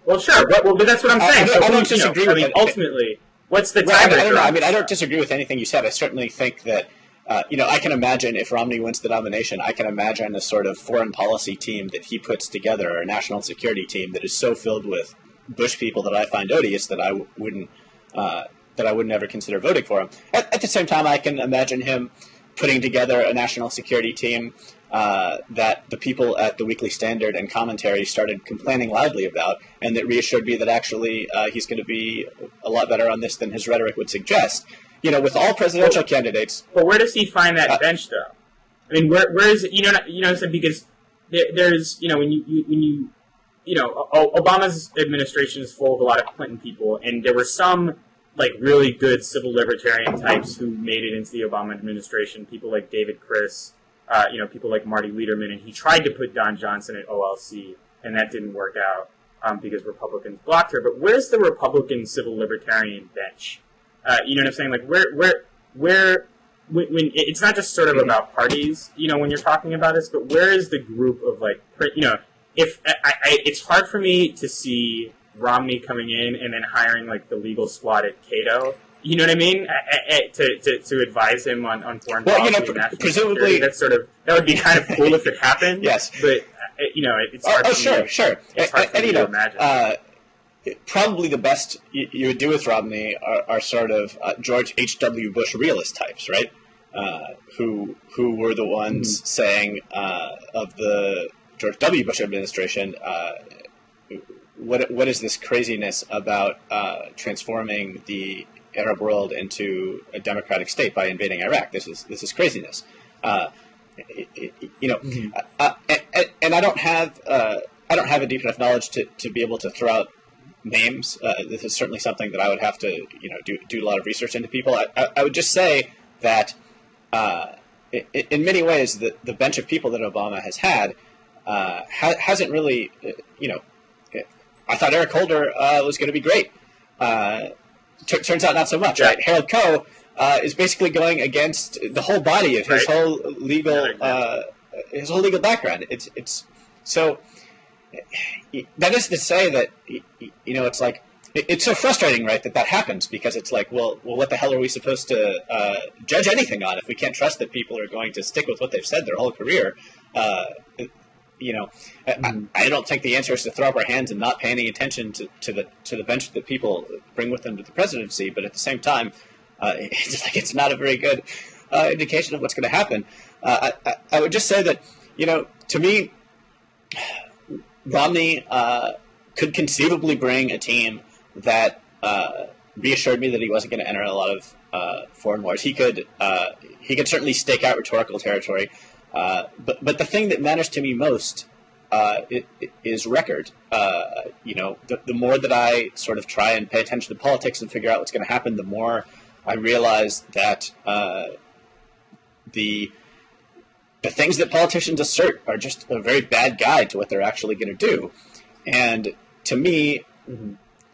Well, sure, but that's what I'm saying. I don't disagree with it. Ultimately. What's the tiebreaker? I don't disagree with anything you said. I certainly think that, I can imagine if Romney wins the nomination, I can imagine a sort of foreign policy team that he puts together, or a national security team that is so filled with Bush people that I find odious that I wouldn't ever consider voting for him. At the same time, I can imagine him putting together a national security team that the people at the Weekly Standard and Commentary started complaining loudly about, and that reassured me that actually he's going to be a lot better on this than his rhetoric would suggest. With all presidential candidates. But where does he find that bench, though? Where is it? Because there's when Obama's administration is full of a lot of Clinton people, and there were some really good civil libertarian types who made it into the Obama administration. People like David Criss. People like Marty Lederman, and he tried to put Don Johnson at OLC, and that didn't work out because Republicans blocked her. But where's the Republican civil libertarian bench? You know what I'm saying? Where when it's not just sort of about parties, when you're talking about this, but where is the group of if it's hard for me to see Romney coming in and then hiring the legal squad at Cato. You know what I mean? To advise him on foreign policy and national presumably security. That would be kind of cool if it happened. Yes, but it's hard. Sure. It's hard for me to imagine. Probably the best you would do with Romney are sort of George H.W. Bush realist types, right? who were the ones saying of the George W. Bush administration, what is this craziness about transforming the Arab world into a democratic state by invading Iraq? This is craziness. And I don't have a deep enough knowledge to be able to throw out names. This is certainly something that I would have to do a lot of research into people. I would just say that in many ways the bench of people that Obama has had hasn't really I thought Eric Holder was going to be great. Turns out not so much. Right? Harold Koh is basically going against the whole body of his whole legal background. It's so that is to say that it's like it's so frustrating, right? That happens because it's like, well, what the hell are we supposed to judge anything on if we can't trust that people are going to stick with what they've said their whole career? I don't think the answer is to throw up our hands and not pay any attention to the bench that people bring with them to the presidency. But at the same time, it's not a very good indication of what's going to happen. I would just say that to me, Romney could conceivably bring a team that reassured me that he wasn't going to enter a lot of foreign wars. He could certainly stake out rhetorical territory. But the thing that matters to me most is record. The more that I sort of try and pay attention to politics and figure out what's going to happen, the more I realize that the things that politicians assert are just a very bad guide to what they're actually going to do. And to me,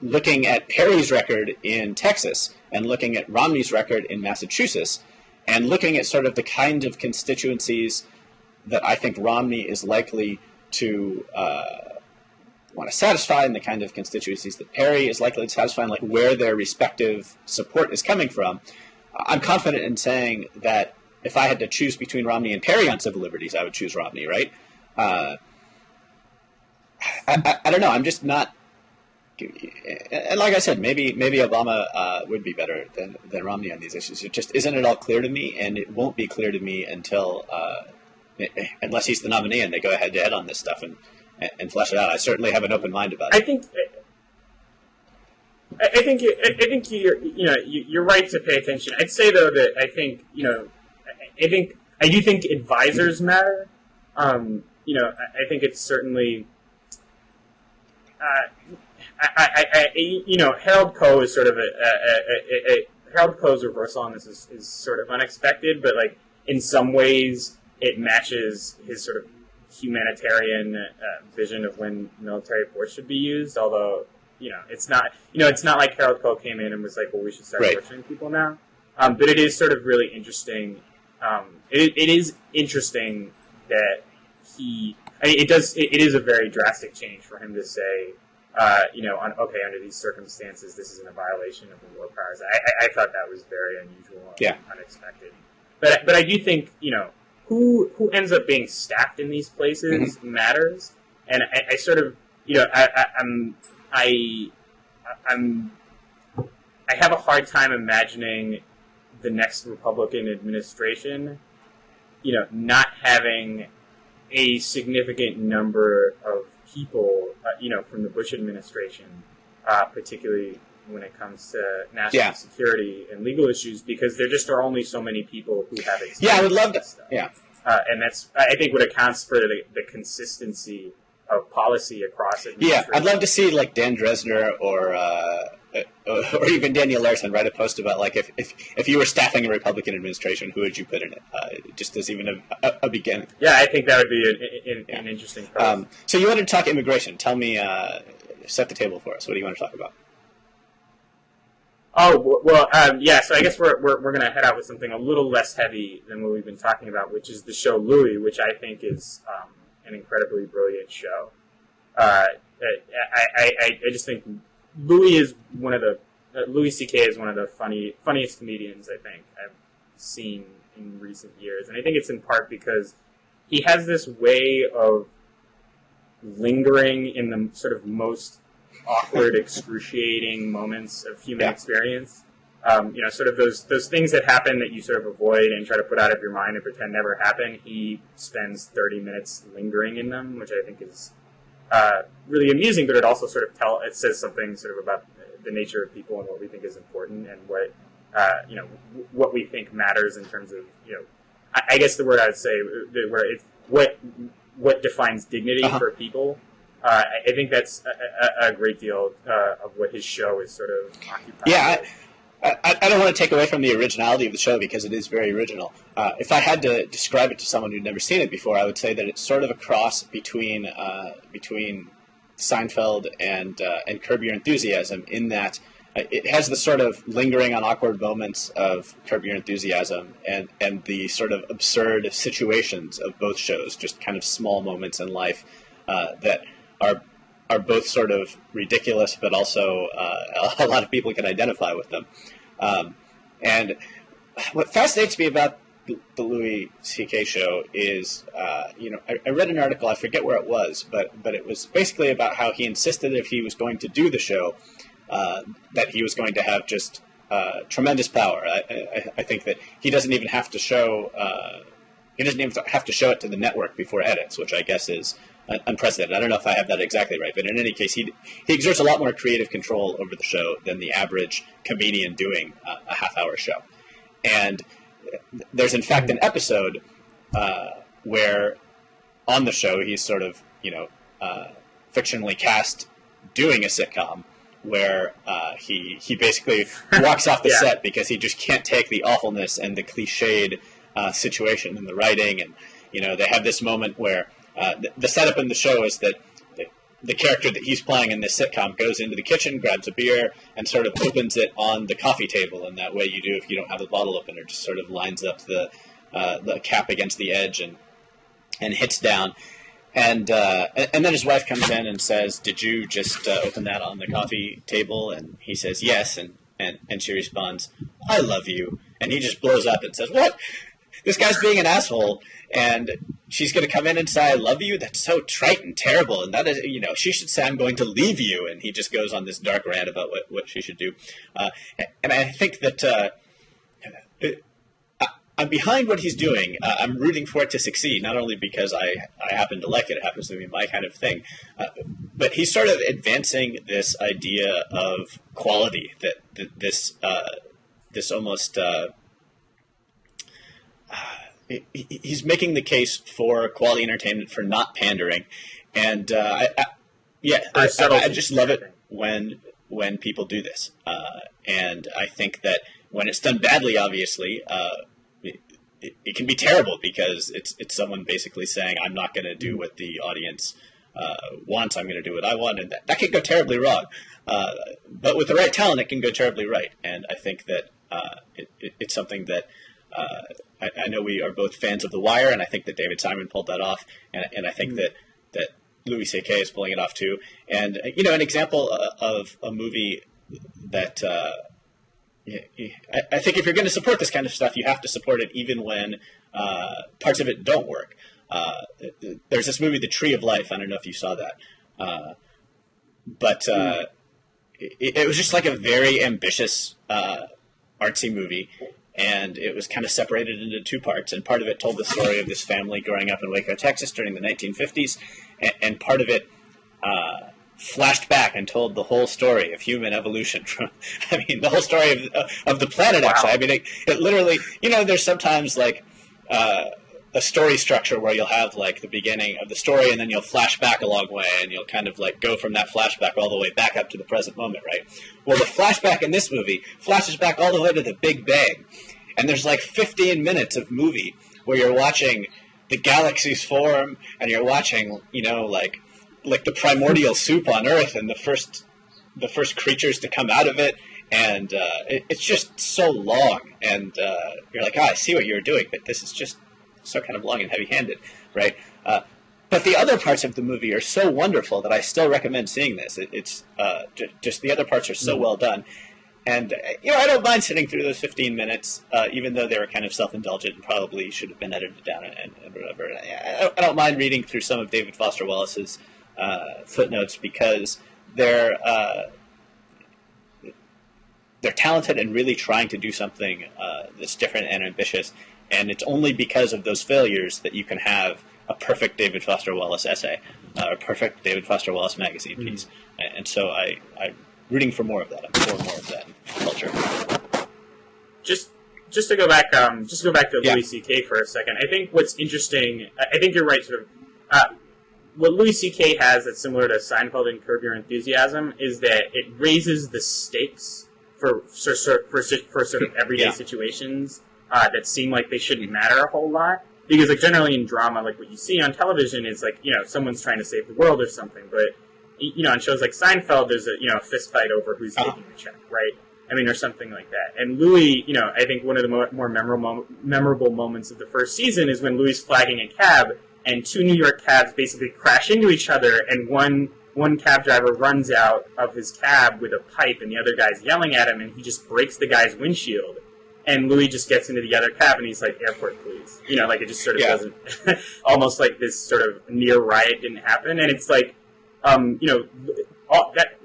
looking at Perry's record in Texas and looking at Romney's record in Massachusetts, and looking at sort of the kind of constituencies that I think Romney is likely to want to satisfy, and the kind of constituencies that Perry is likely to satisfy, and like where their respective support is coming from, I'm confident in saying that if I had to choose between Romney and Perry on civil liberties, I would choose Romney, right? I don't know. I'm just not. And like I said, maybe Obama would be better than Romney on these issues. It just isn't at all clear to me, and it won't be clear to me until unless he's the nominee and they go head to head on this stuff and flesh it out. I certainly have an open mind about it. I think you're right to pay attention. I'd say though that I do think advisors matter. I think it's certainly. Harold Koh is sort of Harold Koh's reversal on this is sort of unexpected, but like in some ways it matches his sort of humanitarian vision of when military force should be used. Although it's not like Harold Koh came in and was like, well, we should start torturing people now. But it is sort of really interesting. It is interesting that it is a very drastic change for him to say. Under these circumstances, this isn't a violation of the war powers. I thought that was very unusual and unexpected. But I do think, who ends up being staffed in these places matters. And I sort of, I have a hard time imagining the next Republican administration, not having a significant number of people, from the Bush administration, particularly when it comes to national security and legal issues, because there just are only so many people who have experience. Yeah, I would love that. Stuff. Yeah, and that's I think what accounts for the consistency of policy across it. Yeah, I'd love to see like Dan Dresner or even Daniel Larson write a post about like if you were staffing a Republican administration, who would you put in it? Just as even a beginning. Yeah, I think that would be an interesting post. So you wanted to talk immigration. Tell me, set the table for us. What do you want to talk about? Oh, well, so I guess we're going to head out with something a little less heavy than what we've been talking about, which is the show Louie, which I think is an incredibly brilliant show. I just think Louie is Louis C.K. is one of the funniest comedians I think I've seen in recent years. And I think it's in part because he has this way of lingering in the sort of most awkward, excruciating moments of human experience. Sort of those things that happen that you sort of avoid and try to put out of your mind and pretend never happened. He spends 30 minutes lingering in them, which I think is really amusing, but it also sort of says something sort of about the nature of people and what we think is important and what we think matters in terms of, I guess the word I would say, what defines dignity for people. I think that's a great deal of what his show is sort of occupied. Yeah, I don't want to take away from the originality of the show because it is very original. If I had to describe it to someone who'd never seen it before, I would say that it's sort of a cross between Seinfeld and Curb Your Enthusiasm, in that it has the sort of lingering on awkward moments of Curb Your Enthusiasm and the sort of absurd situations of both shows, just kind of small moments in life that are both sort of ridiculous, but also a lot of people can identify with them. And what fascinates me about the Louis C.K. show is, I read an article, I forget where it was, but it was basically about how he insisted if he was going to do the show, that he was going to have just tremendous power. I think that he doesn't even have to show it to the network before edits, which I guess is unprecedented. I don't know if I have that exactly right, but in any case, he exerts a lot more creative control over the show than the average comedian doing a half-hour show. And there's in fact an episode where on the show he's sort of fictionally cast doing a sitcom where he basically walks off the set because he just can't take the awfulness and the cliched situation in the writing. And they have this moment where the setup in the show is that the character that he's playing in this sitcom goes into the kitchen, grabs a beer, and sort of opens it on the coffee table in that way you do if you don't have the bottle opener. Just sort of lines up the cap against the edge and hits down. And then his wife comes in and says, "Did you just open that on the coffee table?" And he says, "Yes." And she responds, "I love you." And he just blows up and says, "What? This guy's being an asshole." And she's going to come in and say, "I love you"? That's so trite and terrible. And that is, she should say, "I'm going to leave you." And he just goes on this dark rant about what she should do. And I think that I'm behind what he's doing. I'm rooting for it to succeed, not only because I happen to like it. It happens to be my kind of thing. But he's sort of advancing this idea of quality, that this almost... he's making the case for quality entertainment, for not pandering, and I just love it when people do this. And I think that when it's done badly, obviously, it can be terrible because it's someone basically saying, "I'm not going to do what the audience wants. I'm going to do what I want," and that can go terribly wrong. But with the right talent, it can go terribly right. And I think that it's something that. I know we are both fans of The Wire, and I think that David Simon pulled that off, and I think that Louis C.K. is pulling it off too. And an example of a movie that I think if you're going to support this kind of stuff, you have to support it even when parts of it don't work. There's this movie, The Tree of Life. I don't know if you saw that, but it was just like a very ambitious artsy movie. And it was kind of separated into two parts. And part of it told the story of this family growing up in Waco, Texas during the 1950s. And part of it flashed back and told the whole story of human evolution. The whole story of the planet, actually. I mean, it literally, there's sometimes like a story structure where you'll have like the beginning of the story and then you'll flash back a long way and you'll kind of like go from that flashback all the way back up to the present moment, right? Well, the flashback in this movie flashes back all the way to the Big Bang. And there's like 15 minutes of movie where you're watching the galaxies form and you're watching, like the primordial soup on Earth and the first creatures to come out of it. And it's just so long. And you're like, I see what you're doing, but this is just so kind of long and heavy-handed, right? But the other parts of the movie are so wonderful that I still recommend seeing this. It's just the other parts are so well done. And, I don't mind sitting through those 15 minutes, even though they were kind of self-indulgent and probably should have been edited down and whatever. I don't mind reading through some of David Foster Wallace's they're talented and really trying to do something that's different and ambitious. And it's only because of those failures that you can have a perfect David Foster Wallace essay, or a perfect David Foster Wallace magazine piece. And so I'm rooting for more of that. I'm for more of that culture. Just to go back, to Louis C.K. for a second. I think what's interesting. I think you're right. Sort of, what Louis C.K. has that's similar to Seinfeld and Curb Your Enthusiasm is that it raises the stakes for sort of everyday situations that seem like they shouldn't matter a whole lot. Because like generally in drama, like what you see on television is like someone's trying to save the world or something. But on shows like Seinfeld, there's a fist fight over who's taking the check, right? I mean, or something like that. And Louis, I think one of the more memorable moments of the first season is when Louis is flagging a cab, and two New York cabs basically crash into each other, and one cab driver runs out of his cab with a pipe, and the other guy's yelling at him, and he just breaks the guy's windshield. And Louis just gets into the other cab, and he's like, "Airport, please." Like it just sort of doesn't, almost like this sort of near riot didn't happen. And it's like, all that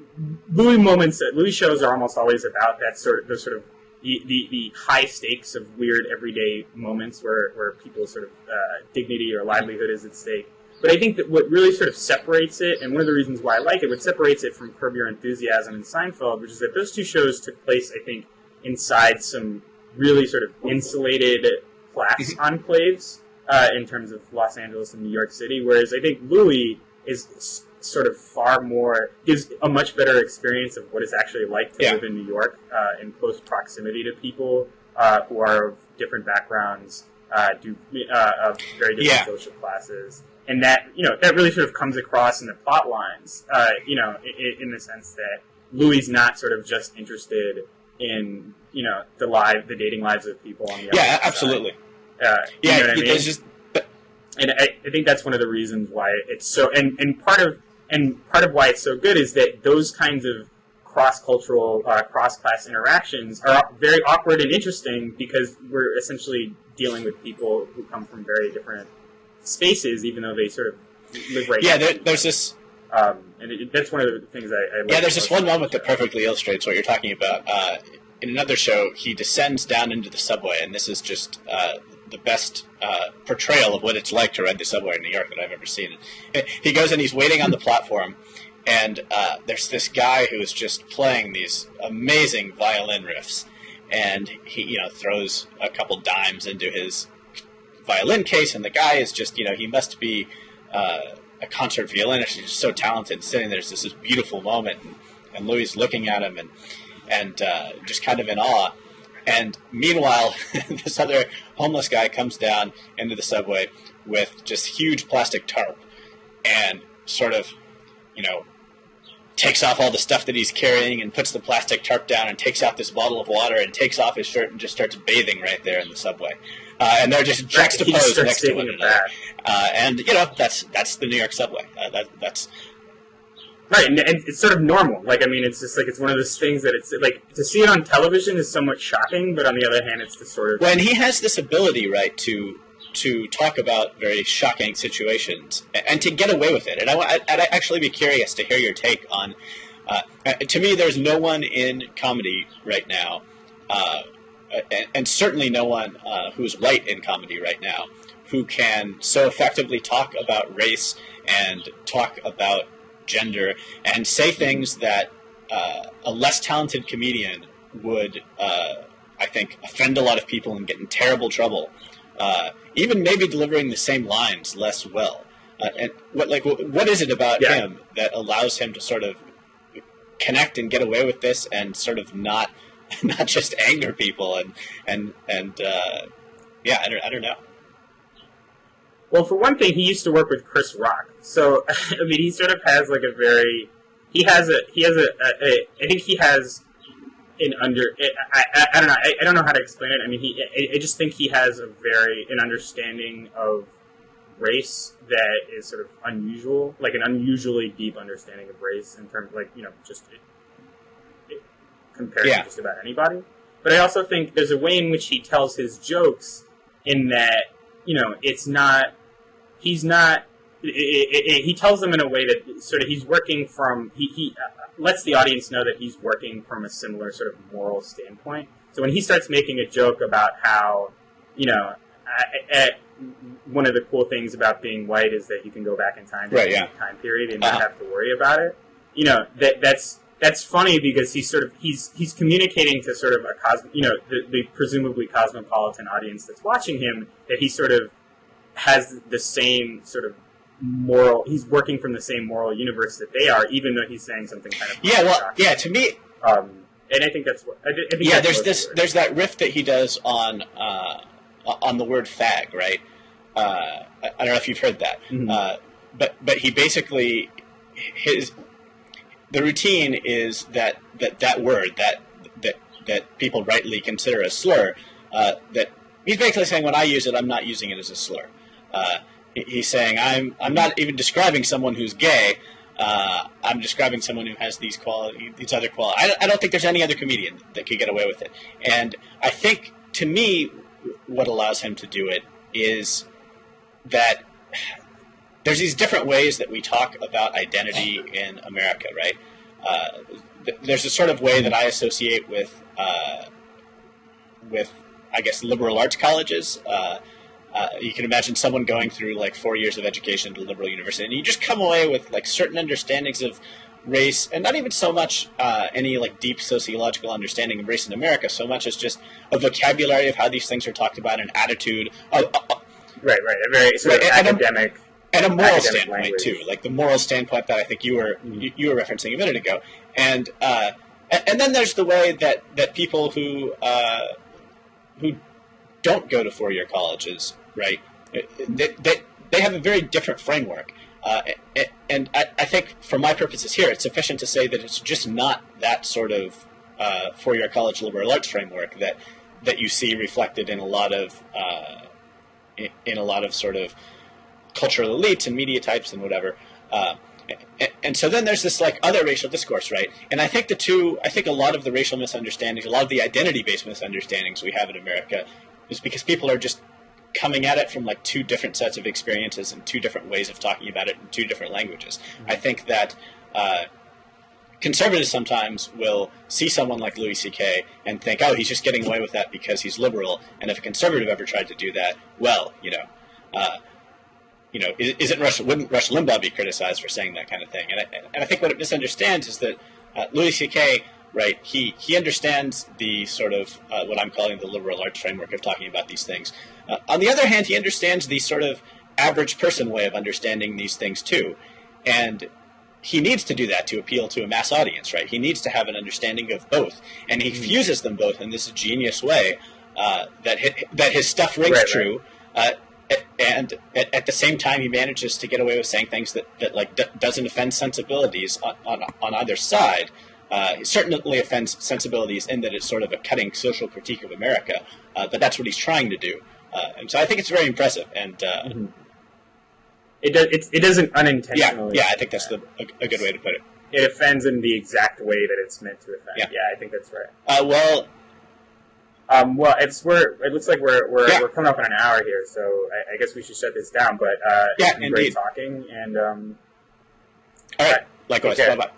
Louis shows are almost always about that sort of the high stakes of weird everyday moments where people's sort of dignity or livelihood is at stake. But I think that what really sort of separates it, and one of the reasons why I like it, what separates it from Curb Your Enthusiasm and Seinfeld, which is that those two shows took place, I think, inside some really sort of insulated class enclaves in terms of Los Angeles and New York City, whereas I think Louis is sort of far more, gives a much better experience of what it's actually like to live in New York in close proximity to people who are of different backgrounds, of very different social classes. And that, that really sort of comes across in the plot lines, in the sense that Louis not sort of just interested in, the dating lives of people on the other side. Absolutely. You know what I mean? And I think that's one of the reasons why it's so, and part of why it's so good is that those kinds of cross-cultural, cross-class interactions are very awkward and interesting because we're essentially dealing with people who come from very different spaces, even though they sort of live right now. There's this... that's one of the things I like. Yeah, there's this one moment that perfectly illustrates what you're talking about. In another show, he descends down into the subway, and this is just the best portrayal of what it's like to ride the subway in New York that I've ever seen. He goes and he's waiting on the platform, and there's this guy who is just playing these amazing violin riffs, and he throws a couple dimes into his violin case, and the guy is just, he must be a concert violinist. He's just so talented, sitting there. There's this beautiful moment, and Louis is looking at him and just kind of in awe. And meanwhile, this other homeless guy comes down into the subway with just huge plastic tarp and sort of, takes off all the stuff that he's carrying and puts the plastic tarp down and takes out this bottle of water and takes off his shirt and just starts bathing right there in the subway. And they're just juxtaposed next to one another. And, that's the New York subway. That's... Right, and it's sort of normal. It's just it's one of those things that it's to see it on television is somewhat shocking, but on the other hand, it's the sort of... When he has this ability, right, to talk about very shocking situations and to get away with it. And I'd actually be curious to hear your take on... to me, there's no one in comedy right now, and certainly no one who's right in comedy right now, who can so effectively talk about race and talk about gender and say things that a less talented comedian would, I think, offend a lot of people and get in terrible trouble. Even maybe delivering the same lines less well. And what is it about him that allows him to sort of connect and get away with this and sort of not just anger people and I don't know. Well, for one thing, he used to work with Chris Rock, so he sort of has I don't know. I don't know how to explain it. I just think he has an understanding of race that is sort of unusual, an unusually deep understanding of race in terms compared to just about anybody. But I also think there's a way in which he tells his jokes in that, he's not he tells them in a way that sort of he's working from he lets the audience know that he's working from a similar sort of moral standpoint. So when he starts making a joke about how, one of the cool things about being white is that you can go back in time to any time period and not have to worry about it. That's funny because he's communicating to sort of the presumably cosmopolitan audience that's watching him that he sort of has the same sort of moral. He's working from the same moral universe that they are, even though he's saying something kind of to me. And I think that's what. There's that riff that he does on the word fag, right? I don't know if you've heard that, but he basically the routine is that word that people rightly consider a slur. That he's basically saying when I use it, I'm not using it as a slur. He's saying I'm not even describing someone who's gay. I'm describing someone who has these other qualities. I don't think there's any other comedian that could get away with it. And I think, to me, what allows him to do it is that there's these different ways that we talk about identity in America, right? There's a sort of way that I associate with I guess, liberal arts colleges. You can imagine someone going through like 4 years of education at a liberal university, and you just come away with like certain understandings of race, and not even so much any like deep sociological understanding of race in America, so much as just a vocabulary of how these things are talked about, an attitude. Right, a very sort of academic. And a moral standpoint language, too, like the moral standpoint that I think you were referencing a minute ago, and then there's the way that people who don't go to 4-year colleges, right? They have a very different framework, and I think for my purposes here, it's sufficient to say that it's just not that sort of 4-year college liberal arts framework that you see reflected in a lot of sort of cultural elites and media types and whatever. And so then there's this like other racial discourse, right? And I think a lot of the racial misunderstandings, a lot of the identity-based misunderstandings we have in America is because people are just coming at it from like two different sets of experiences and two different ways of talking about it in two different languages. Mm-hmm. I think that conservatives sometimes will see someone like Louis C.K. and think, oh, he's just getting away with that because he's liberal. And if a conservative ever tried to do that, well, wouldn't Rush Limbaugh be criticized for saying that kind of thing? And I think what it misunderstands is that Louis C.K., right, he understands the sort of what I'm calling the liberal arts framework of talking about these things. On the other hand, he understands the sort of average person way of understanding these things too. And he needs to do that to appeal to a mass audience, right? He needs to have an understanding of both. And he fuses them both in this genius way that his stuff rings true. And at the same time, he manages to get away with saying things that doesn't offend sensibilities on either side. It certainly offends sensibilities in that it's sort of a cutting social critique of America, but that's what he's trying to do. And so I think it's very impressive. And it doesn't unintentionally. Yeah, I think that's a good way to put it. It offends in the exact way that it's meant to offend. Yeah, I think that's right. Well, it looks like we're coming up on an hour here, so I guess we should shut this down. But it's been great talking, and all right, likewise. Bye bye.